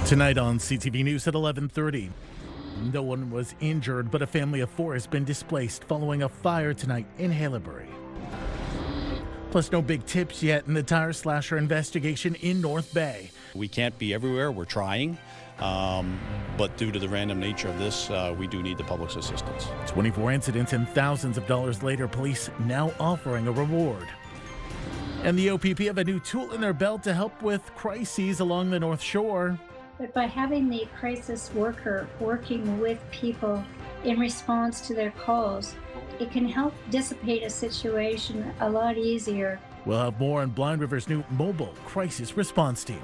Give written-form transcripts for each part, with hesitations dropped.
Tonight on CTV News at 11:30. No one was injured, but a family of 4 has been displaced following a fire tonight in Haileybury. Plus, no big tips yet in the tire slasher investigation in North Bay. We can't be everywhere. We're trying. But due to the random nature of this, we do need the public's assistance. 24 incidents and thousands of dollars later, police now offering a reward. And the OPP have a new tool in their belt to help with crises along the North Shore. But by having the crisis worker working with people in response to their calls, it can help dissipate a situation a lot easier. We'll have more on Blind River's new mobile crisis response team.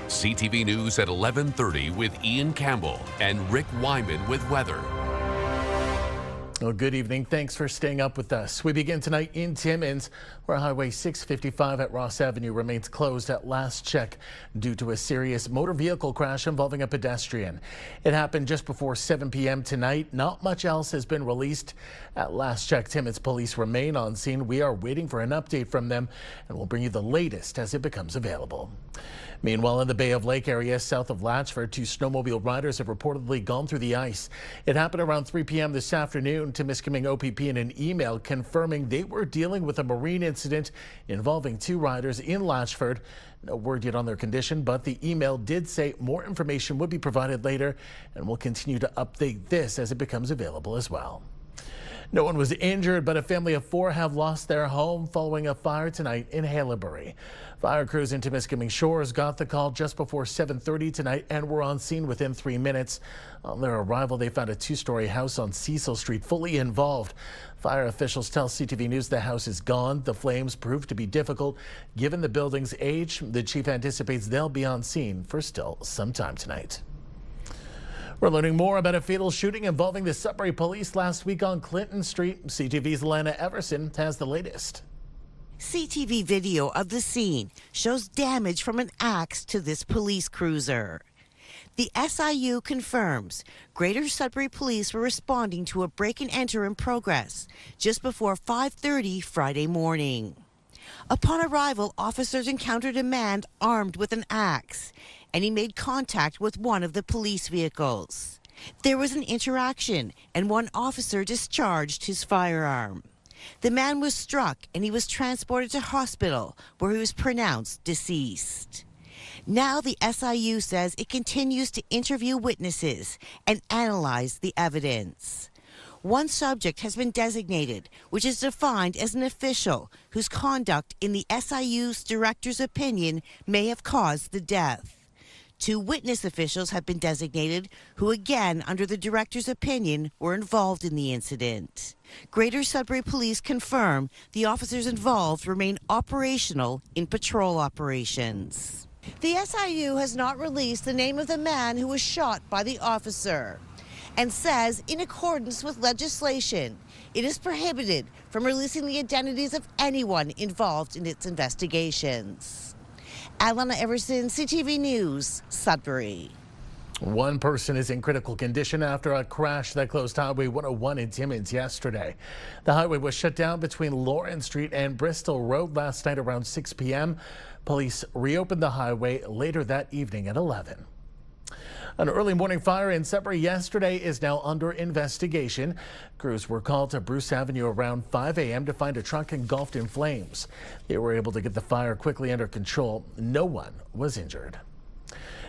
CTV News at 11:30 with Ian Campbell and Rick Wyman with weather. Well, good evening. Thanks for staying up with us. We begin tonight in Timmins, where Highway 655 at Ross Avenue remains closed at last check due to a serious motor vehicle crash involving a pedestrian. It happened just before 7 p.m. tonight. Not much else has been released. At last check, Timmins police remain on scene. We are waiting for an update from them, and we'll bring you the latest as it becomes available. Meanwhile, in the Bay of Lake area south of Latchford, 2 snowmobile riders have reportedly gone through the ice. It happened around 3 p.m. this afternoon. Timiskaming OPP in an email confirming they were dealing with a marine incident involving 2 riders in Latchford. No word yet on their condition, but the email did say more information would be provided later, and we'll continue to update this as it becomes available as well. No one was injured, but a family of 4 have lost their home following a fire tonight in Haileybury. Fire crews in Timiskaming Shores got the call just before 7:30 tonight and were on scene within 3 minutes. On their arrival, they found a 2-story house on Cecil Street fully involved. Fire officials tell CTV News the house is gone. The flames proved to be difficult given the building's age. The chief anticipates they'll be on scene for still some time tonight. We're learning more about a fatal shooting involving the Sudbury police last week on Clinton Street. CTV's Lana Everson has the latest. CTV video of the scene shows damage from an axe to this police cruiser. The SIU confirms Greater Sudbury police were responding to a break-and-enter in progress just before 5:30 Friday morning. Upon arrival, officers encountered a man armed with an axe, and he made contact with one of the police vehicles. There was an interaction, and one officer discharged his firearm. The man was struck, and he was transported to hospital, where he was pronounced deceased. Now the SIU says it continues to interview witnesses and analyze the evidence. One subject has been designated, which is defined as an official whose conduct, in the SIU's director's opinion, may have caused the death. 2 witness officials have been designated who, again, under the director's opinion, were involved in the incident. Greater Sudbury Police confirm the officers involved remain operational in patrol operations. The SIU has not released the name of the man who was shot by the officer and says, in accordance with legislation, it is prohibited from releasing the identities of anyone involved in its investigations. Alana Everson, CTV News, Sudbury. 1 person is in critical condition after a crash that closed Highway 101 in Timmins yesterday. The highway was shut down between Lawrence Street and Bristol Road last night around 6 p.m. Police reopened the highway later that evening at 11. An early morning fire in Sudbury yesterday is now under investigation. Crews were called to Bruce Avenue around 5 a.m. to find a truck engulfed in flames. They were able to get the fire quickly under control. No one was injured.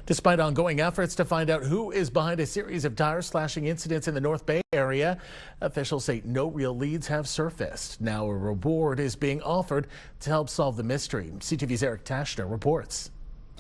Despite ongoing efforts to find out who is behind a series of tire slashing incidents in the North Bay area, officials say no real leads have surfaced. Now a reward is being offered to help solve the mystery. CTV's Eric Tashner reports.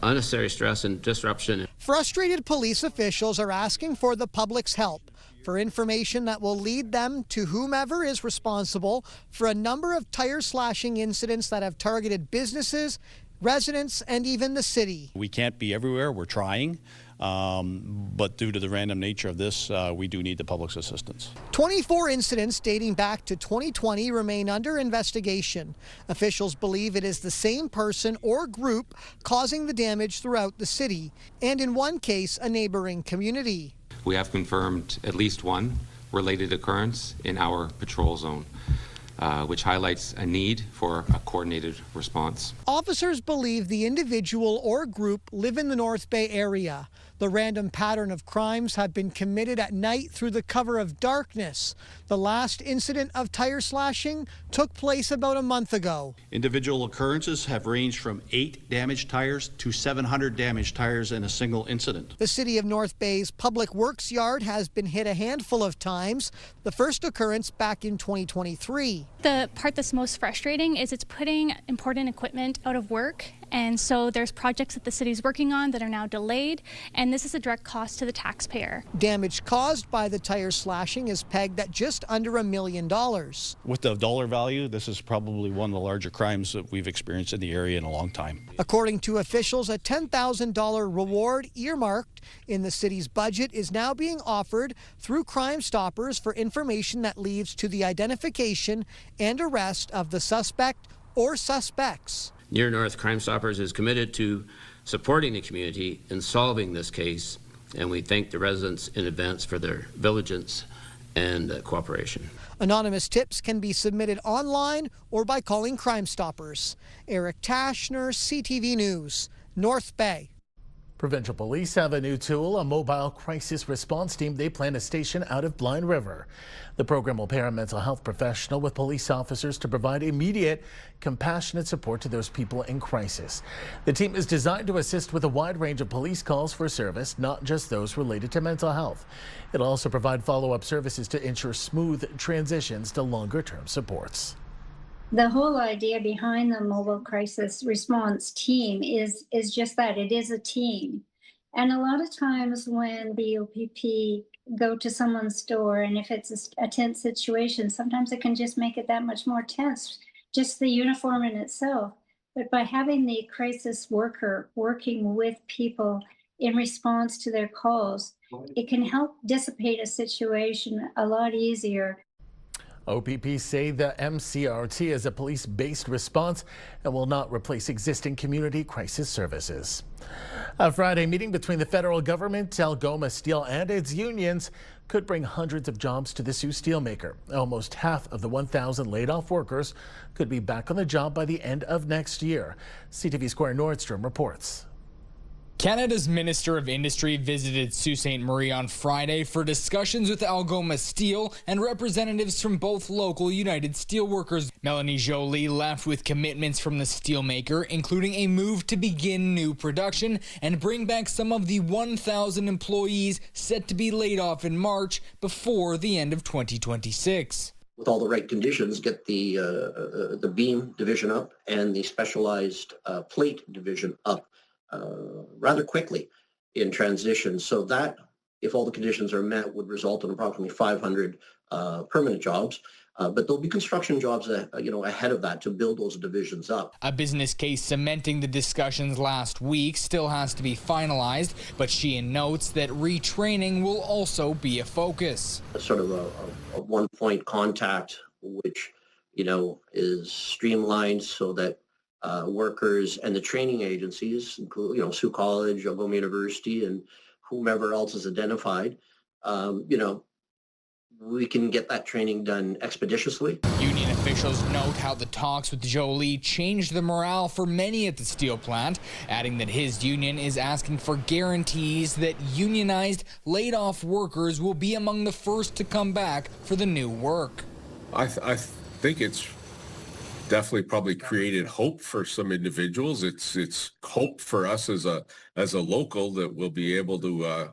Unnecessary stress and disruption. Frustrated police officials are asking for the public's help for information that will lead them to whomever is responsible for a number of tire slashing incidents that have targeted businesses, residents, and even the city. We can't be everywhere. We're trying. But due to the random nature of this, we do need the public's assistance. 24 incidents dating back to 2020 remain under investigation. Officials believe it is the same person or group causing the damage throughout the city, and in one case, a neighboring community. We have confirmed at least one related occurrence in our patrol zone. which highlights a need for a coordinated response. Officers believe the individual or group live in the North Bay area. The random pattern of crimes have been committed at night through the cover of darkness. The last incident of tire slashing took place about a month ago. Individual occurrences have ranged from 8 damaged tires to 700 damaged tires in a single incident. The City of North Bay's Public Works Yard has been hit a handful of times, the first occurrence back in 2023. The part that's most frustrating is it's putting important equipment out of work, and so there's projects that the city's working on that are now delayed, and this is a direct cost to the taxpayer. Damage caused by the tire slashing is pegged at just under $1 million. With the dollar value, this is probably one of the larger crimes that we've experienced in the area in a long time. According to officials, a $10,000 reward earmarked in the city's budget is now being offered through Crime Stoppers for information that leads to the identification and arrest of the suspect or suspects. Near North Crime Stoppers is committed to supporting the community in solving this case, and we thank the residents in advance for their diligence and cooperation. Anonymous tips can be submitted online or by calling Crime Stoppers. Eric Tashner, CTV News, North Bay. Provincial police have a new tool, a mobile crisis response team they plan to station out of Blind River. The program will pair a mental health professional with police officers to provide immediate, compassionate support to those people in crisis. The team is designed to assist with a wide range of police calls for service, not just those related to mental health. It'll also provide follow-up services to ensure smooth transitions to longer-term supports. The whole idea behind the mobile crisis response team is just that. It is a team. And a lot of times when the OPP go to someone's door, and if it's a tense situation, sometimes it can just make it that much more tense, just the uniform in itself. But by having the crisis worker working with people in response to their calls, it can help dissipate a situation a lot easier. OPP say the MCRT is a police-based response and will not replace existing community crisis services. A Friday meeting between the federal government, Algoma Steel, and its unions could bring hundreds of jobs to the Sault steelmaker. Almost half of the 1,000 laid-off workers could be back on the job by the end of next year. CTV's Corey Nordstrom reports. Canada's Minister of Industry visited Sault Ste. Marie on Friday for discussions with Algoma Steel and representatives from both local United Steelworkers. Melanie Joly left with commitments from the steelmaker, including a move to begin new production and bring back some of the 1,000 employees set to be laid off in March before the end of 2026. With all the right conditions, get the beam division up and the specialized plate division up rather quickly in transition, so that, if all the conditions are met, would result in approximately 500 permanent jobs. But there'll be construction jobs, ahead of that to build those divisions up. A business case cementing the discussions last week still has to be finalized, but Sheehan notes that retraining will also be a focus. Sort of a one-point contact, which is streamlined so that workers and the training agencies, including Sault College, Algoma University, and whomever else is identified, we can get that training done expeditiously. Union officials note how the talks with Joly changed the morale for many at the steel plant, adding that his union is asking for guarantees that unionized, laid-off workers will be among the first to come back for the new work. I think it's definitely probably created hope for some individuals. It's hope for us as a local that we'll be able to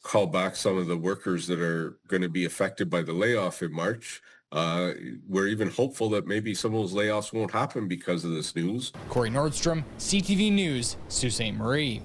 call back some of the workers that are going to be affected by the layoff in March. We're even hopeful that maybe some of those layoffs won't happen because of this news. Corey Nordstrom, CTV News, Sault Ste. Marie.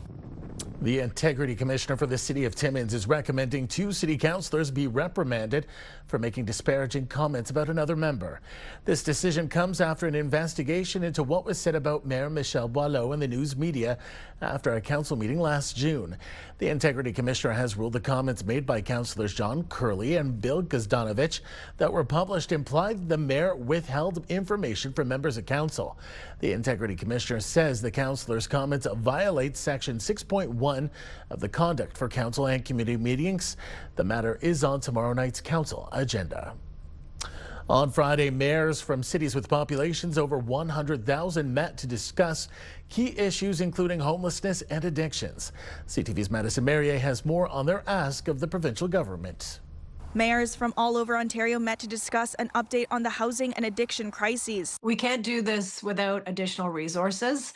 The Integrity Commissioner for the City of Timmins is recommending 2 city councillors be reprimanded for making disparaging comments about another member. This decision comes after an investigation into what was said about Mayor Michelle Boileau in the news media after a council meeting last June. The Integrity Commissioner has ruled the comments made by councillors John Curley and Bill Gazdanovich that were published implied the mayor withheld information from members of council. The Integrity Commissioner says the councillors' comments violate Section 6.1 of the Conduct for Council and Community Meetings. The matter is on tomorrow night's council agenda. On Friday, mayors from cities with populations over 100,000 met to discuss key issues including homelessness and addictions. CTV's Madison Merrier has more on their ask of the provincial government. Mayors from all over Ontario met to discuss an update on the housing and addiction crises. We can't do this without additional resources.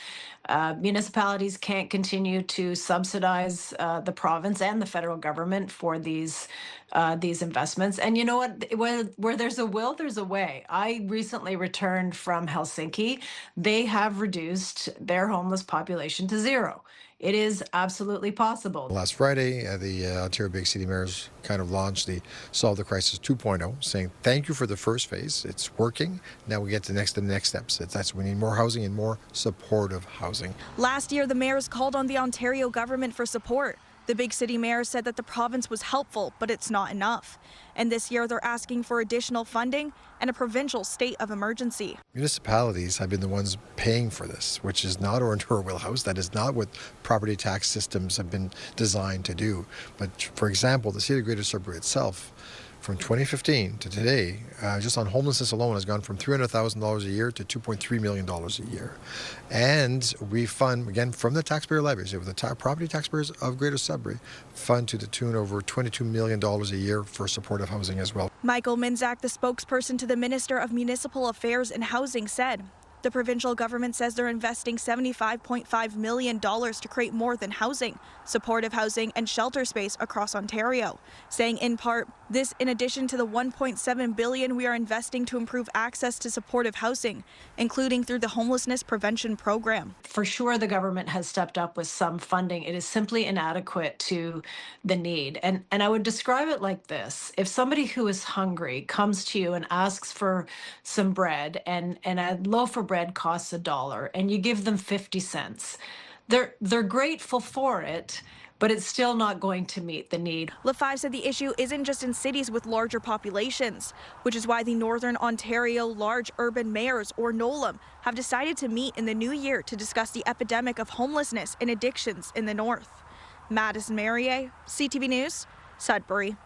Municipalities can't continue to subsidize the province and the federal government for these investments. And you know what? Where there's a will, there's a way. I recently returned from Helsinki. They have reduced their homeless population to zero. It is absolutely possible. Last Friday, the Ontario Big City Mayors kind of launched the Solve the Crisis 2.0, saying thank you for the first phase. It's working. Now we get to the next steps. We need more housing and more supportive housing. Last year, the mayors called on the Ontario government for support. The big city mayor said that the province was helpful, but it's not enough. And this year, they're asking for additional funding and a provincial state of emergency. Municipalities have been the ones paying for this, which is not our wheelhouse. That is not what property tax systems have been designed to do. But for example, the city of Greater Sudbury itself, from 2015 to today, just on homelessness alone, has gone from $300,000 a year to $2.3 million a year. And we fund, again, from the taxpayer levies, the property taxpayers of Greater Sudbury, fund to the tune over $22 million a year for supportive housing as well. Michael Minzak, the spokesperson to the Minister of Municipal Affairs and Housing, said the provincial government says they're investing $75.5 million to create more than housing, supportive housing and shelter space across Ontario, saying in part, this in addition to the $1.7 billion we are investing to improve access to supportive housing, including through the homelessness prevention program. For sure, the government has stepped up with some funding. It is simply inadequate to the need. And I would describe it like this. If somebody who is hungry comes to you and asks for some bread, and a loaf of bread costs $1, and you give them 50 cents, they're grateful for it, but it's still not going to meet the need. Lefebvre said the issue isn't just in cities with larger populations, which is why the Northern Ontario Large Urban Mayors, or NOLUM, have decided to meet in the new year to discuss the epidemic of homelessness and addictions in the north. Madison Merrier, CTV News, Sudbury.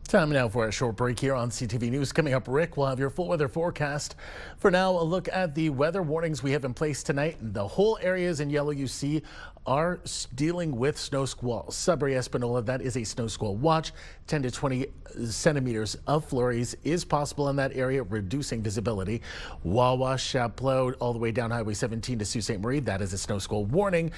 Time now for a short break here on CTV News. Coming up, Rick will have your full weather forecast. For now, a look at the weather warnings we have in place tonight. The whole areas in yellow you see are dealing with snow squalls. Sudbury, Espanola, that is a snow squall watch. 10 to 20 centimeters of flurries is possible in that area, reducing visibility. Wawa, Chapleau, all the way down Highway 17 to Sault Ste. Marie, that is a snow squall warning.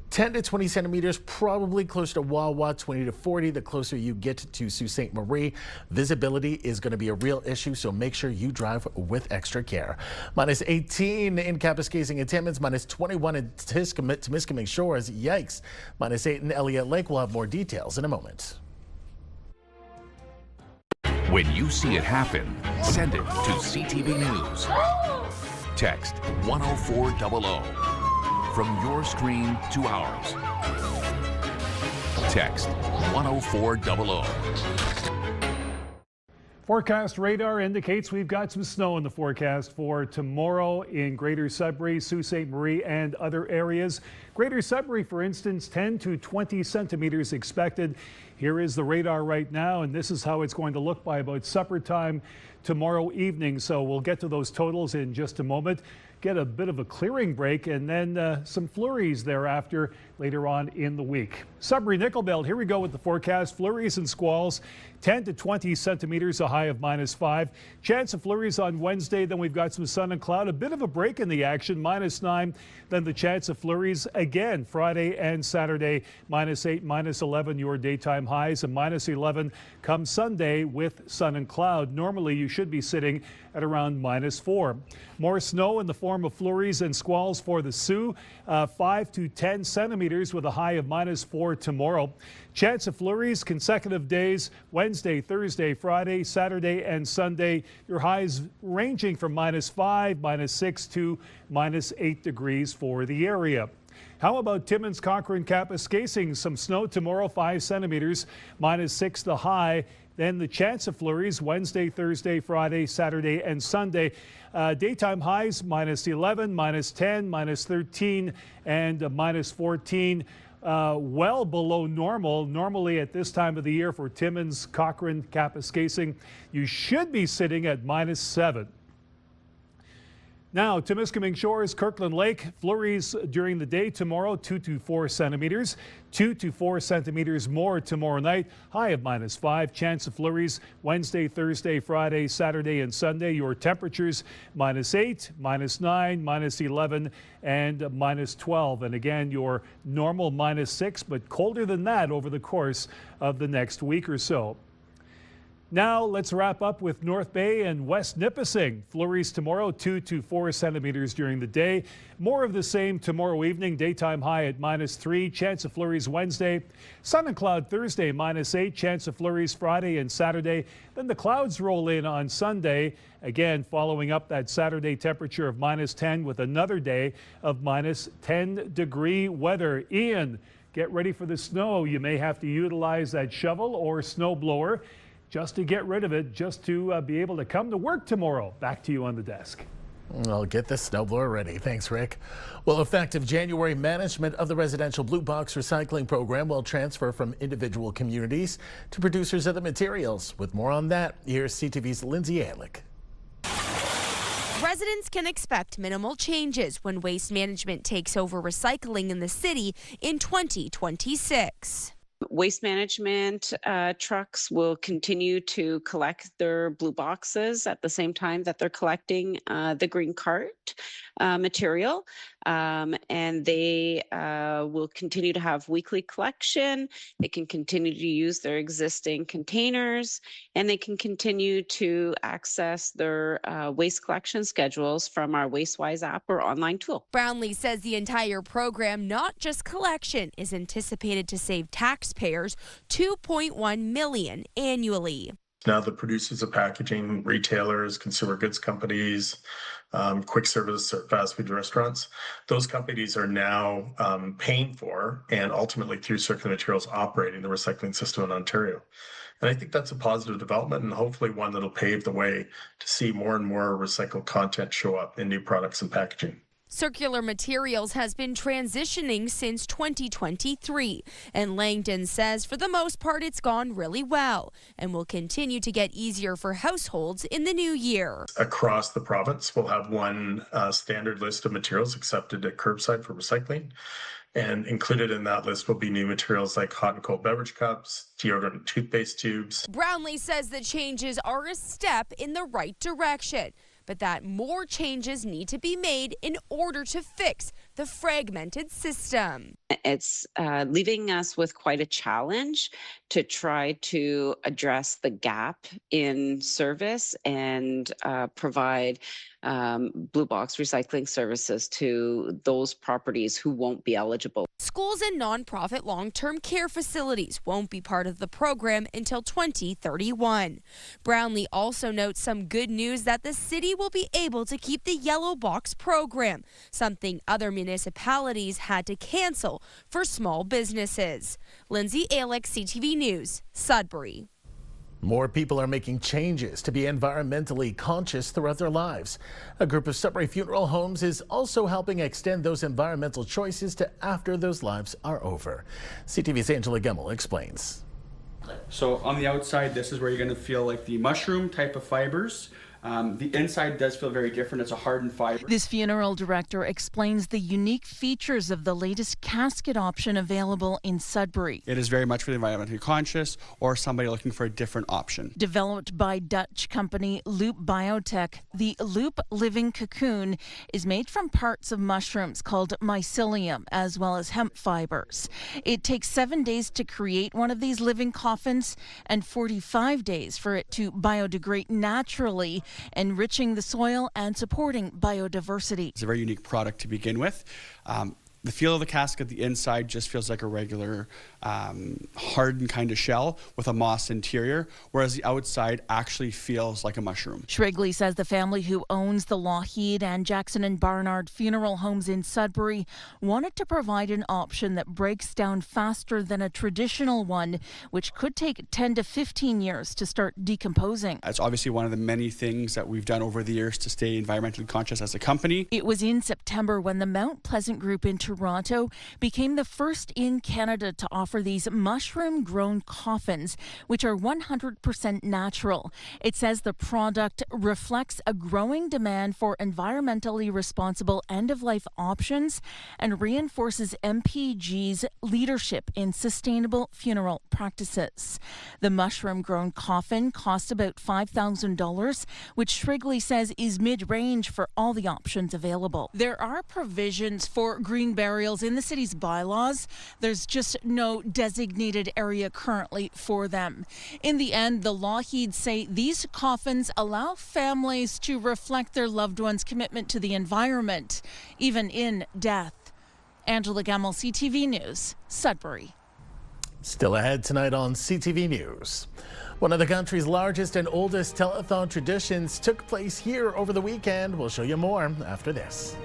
10 to 20 centimeters, probably close to Wawa, 20 to 40. The closer you get to Sault Ste. Marie, visibility is going to be a real issue, so make sure you drive with extra care. Minus 18 in Kapuskasing and Timmins, minus 21 in Temiskaming Shores. Yikes. Minus 8 in Elliott Lake. We'll have more details in a moment. When you see it happen, send it to CTV News. Text 10400 from your screen to ours. Text 10400. Forecast radar indicates we've got some snow in the forecast for tomorrow in Greater Sudbury, Sault Ste. Marie, and other areas. Greater Sudbury, for instance, 10 to 20 centimeters expected. Here is the radar right now, and this is how it's going to look by about supper time tomorrow evening. So we'll get to those totals in just a moment. Get a bit of a clearing break and then some flurries thereafter later on in the week. Sudbury Nickel Belt, here we go with the forecast. Flurries and squalls, 10 to 20 centimeters, a high of -5. Chance of flurries on Wednesday, then we've got some sun and cloud, a bit of a break in the action, -9. Then the chance of flurries again Friday and Saturday, -8, -11 your daytime highs, and -11 come Sunday with sun and cloud. Normally you should be sitting at around -4. More snow in the form of flurries and squalls for the Sioux, 5 to 10 centimeters with a high of -4 tomorrow. Chance of flurries consecutive days, Wednesday, Thursday, Friday, Saturday, and Sunday. Your highs ranging from -5, -6 to -8 degrees for the area. How about Timmins, Cochrane, Kapuskasing? Some snow tomorrow, 5 centimeters, -6 the high. Then the chance of flurries Wednesday, Thursday, Friday, Saturday, and Sunday. Daytime highs -11, -10, -13, and -14. well below normal. Normally at this time of the year for Timmins, Cochrane, Kapuskasing, you should be sitting at -7. Now, Temiskaming Shores, Kirkland Lake, flurries during the day tomorrow, 2 to 4 centimeters. 2 to 4 centimeters more tomorrow night, high of -5. Chance of flurries Wednesday, Thursday, Friday, Saturday, and Sunday. Your temperatures -8, -9, -11, and -12. And again, your normal -6, but colder than that over the course of the next week or so. Now let's wrap up with North Bay and West Nipissing. Flurries tomorrow, 2 to 4 centimeters during the day. More of the same tomorrow evening. Daytime high at -3. Chance of flurries Wednesday. Sun and cloud Thursday, -8. Chance of flurries Friday and Saturday. Then the clouds roll in on Sunday. Again, following up that Saturday temperature of -10 with another day of -10-degree weather. Ian, get ready for the snow. You may have to utilize that shovel or snow blower just to get rid of it, just to be able to come to work tomorrow. Back to you on the desk. I'll get the snowblower ready. Thanks, Rick. Well, effective January, management of the residential blue box recycling program will transfer from individual communities to producers of the materials. With more on that, here's CTV's Lindsay Alick. Residents can expect minimal changes when Waste Management takes over recycling in the city in 2026. Waste Management trucks will continue to collect their blue boxes at the same time that they're collecting the green cart material. And they will continue to have weekly collection. They can continue to use their existing containers, and they can continue to access their waste collection schedules from our WasteWise app or online tool. Brownlee says the entire program, not just collection, is anticipated to save taxpayers $2.1 million annually. Now the producers of packaging, retailers, consumer goods companies, quick service, fast food restaurants, those companies are now paying for and ultimately through Circular Materials operating the recycling system in Ontario. And I think that's a positive development and hopefully one that'll pave the way to see more and more recycled content show up in new products and packaging. Circular Materials has been transitioning since 2023, and Langdon says for the most part it's gone really well and will continue to get easier for households in the new year. Across the province, we'll have one standard list of materials accepted at curbside for recycling. And included in that list will be new materials like hot and cold beverage cups, deodorant and toothpaste tubes. Brownlee says the changes are a step in the right direction, but that more changes need to be made in order to fix the fragmented system. It's leaving us with quite a challenge to try to address the gap in service and provide blue box recycling services to those properties who won't be eligible. Schools and nonprofit long-term care facilities won't be part of the program until 2031. Brownlee also notes some good news that the city will be able to keep the yellow box program, something other municipalities had to cancel for small businesses. Lindsay Alick, CTV News, Sudbury. More people are making changes to be environmentally conscious throughout their lives. A group of Sudbury funeral homes is also helping extend those environmental choices to after those lives are over. CTV's Angela Gemmel explains. So on the outside, this is where you're going to feel like the mushroom type of fibers. The inside does feel very different. It's a hardened fiber. This funeral director explains the unique features of the latest casket option available in Sudbury. It is very much for the environmentally conscious or somebody looking for a different option. Developed by Dutch company Loop Biotech, the Loop Living Cocoon is made from parts of mushrooms called mycelium as well as hemp fibers. It takes 7 days to create one of these living coffins and 45 days for it to biodegrade naturally, enriching the soil and supporting biodiversity. It's a very unique product to begin with. The feel of the casket, the inside just feels like a regular hardened kind of shell with a moss interior, whereas the outside actually feels like a mushroom. Shrigley says the family who owns the Lougheed and Jackson and Barnard funeral homes in Sudbury wanted to provide an option that breaks down faster than a traditional one, which could take 10 to 15 years to start decomposing. It's obviously one of the many things that we've done over the years to stay environmentally conscious as a company. It was in September when the Mount Pleasant Group in Toronto Toronto became the first in Canada to offer these mushroom-grown coffins, which are 100% natural. It says the product reflects a growing demand for environmentally responsible end-of-life options and reinforces MPG's leadership in sustainable funeral practices. The mushroom-grown coffin costs about $5,000, which Shrigley says is mid-range for all the options available. There are provisions for green burials in the city's bylaws. There's just no designated area currently for them. In the end, the Lougheeds say these coffins allow families to reflect their loved ones' commitment to the environment, even in death. Angela Gemmell, CTV News, Sudbury. Still ahead tonight on CTV News. One of the country's largest and oldest telethon traditions took place here over the weekend. We'll show you more after this.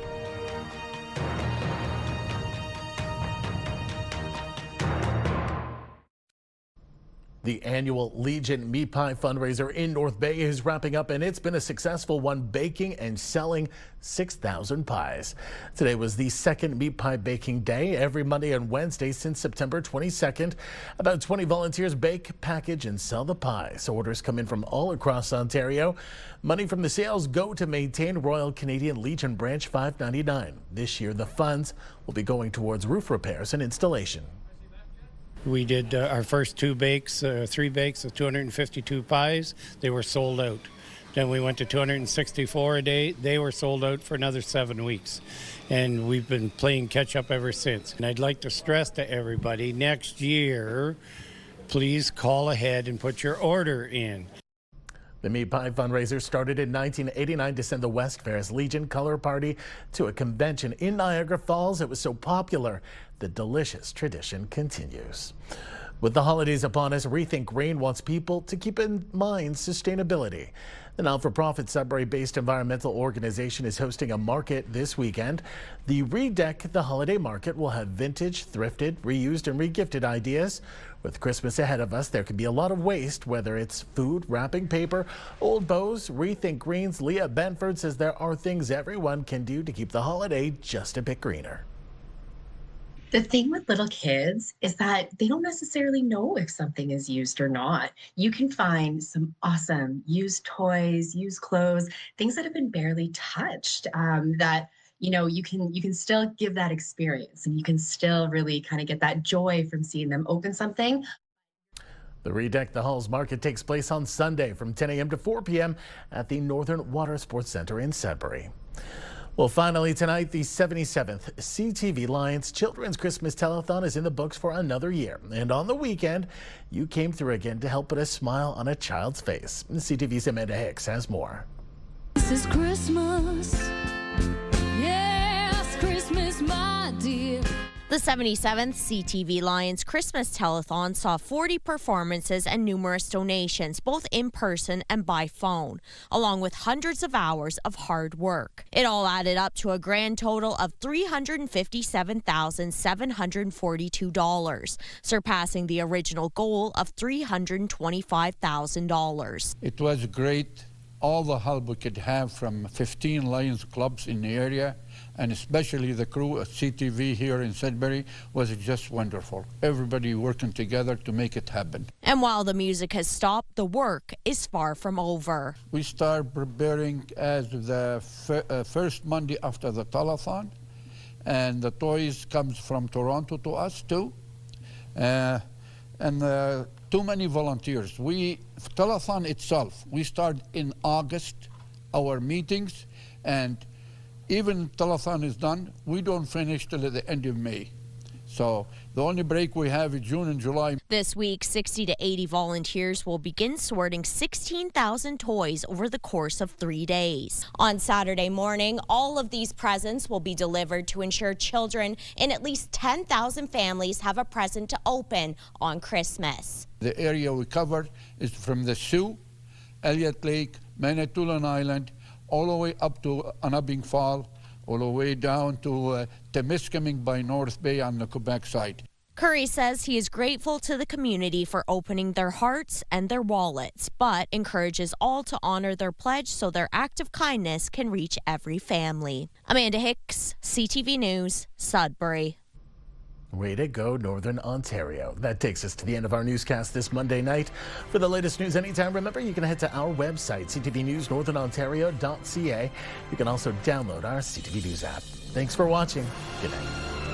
The annual Legion Meat Pie fundraiser in North Bay is wrapping up, and it's been a successful one, baking and selling 6,000 pies. Today was the second meat pie baking day, every Monday and Wednesday since September 22nd. About 20 volunteers bake, package, and sell the pies. Orders come in from all across Ontario. Money from the sales go to maintain Royal Canadian Legion Branch 599. This year, the funds will be going towards roof repairs and installation. We did our first three bakes of 252 pies. They were sold out. Then we went to 264 a day. They were sold out for another 7 weeks. And we've been playing catch up ever since. And I'd like to stress to everybody, next year, please call ahead and put your order in. The Meat Pie fundraiser started in 1989 to send the West Fair's Legion Color Party to a convention in Niagara Falls. It was so popular, the delicious tradition continues. With the holidays upon us, Rethink Green wants people to keep in mind sustainability. The not-for-profit Sudbury-based environmental organization is hosting a market this weekend. The Redeck the Holiday Market will have vintage, thrifted, reused, and regifted ideas. With Christmas ahead of us, there could be a lot of waste, whether it's food, wrapping paper, old bows. Rethink Green's Leah Benford says there are things everyone can do to keep the holiday just a bit greener. The thing with little kids is that they don't necessarily know if something is used or not. You can find some awesome used toys, used clothes, things that have been barely touched, that you can still give that experience, and you can still really kind of get that joy from seeing them open something. The Redeck the Halls Market takes place on Sunday from 10 a.m. to 4 p.m. at the Northern Water Sports Center in Sudbury. Well, finally tonight, the 77th CTV Lions Children's Christmas Telethon is in the books for another year. And on the weekend, you came through again to help put a smile on a child's face. CTV's Amanda Hicks has more. This is Christmas. Yes, Christmas, my dear. The 77th CTV Lions Christmas Telethon saw 40 performances and numerous donations, both in person and by phone, along with hundreds of hours of hard work. It all added up to a grand total of $357,742, surpassing the original goal of $325,000. It was great. All the help we could have from 15 Lions clubs in the area, and especially the crew at CTV here in Sudbury, was just wonderful. Everybody working together to make it happen. And while the music has stopped, the work is far from over. We start preparing as the first Monday after the telethon, and the toys comes from Toronto to us too. Too many volunteers. Telethon itself, we start in August, our meetings, and even telethon is done, we don't finish till the end of May. So the only break we have is June and July. This week, 60 to 80 volunteers will begin sorting 16,000 toys over the course of 3 days. On Saturday morning, all of these presents will be delivered to ensure children in at least 10,000 families have a present to open on Christmas. The area we covered is from the Sault, Elliott Lake, Manitoulin Island, all the way up to Anabing Fall, all the way down to Timmins by North Bay on the Quebec side. Curry says he is grateful to the community for opening their hearts and their wallets, but encourages all to honor their pledge so their act of kindness can reach every family. Amanda Hicks, CTV News, Sudbury. Way to go, Northern Ontario. That takes us to the end of our newscast this Monday night. For the latest news anytime, remember you can head to our website, ctvnewsnorthernontario.ca. You can also download our CTV News app. Thanks for watching. Good night.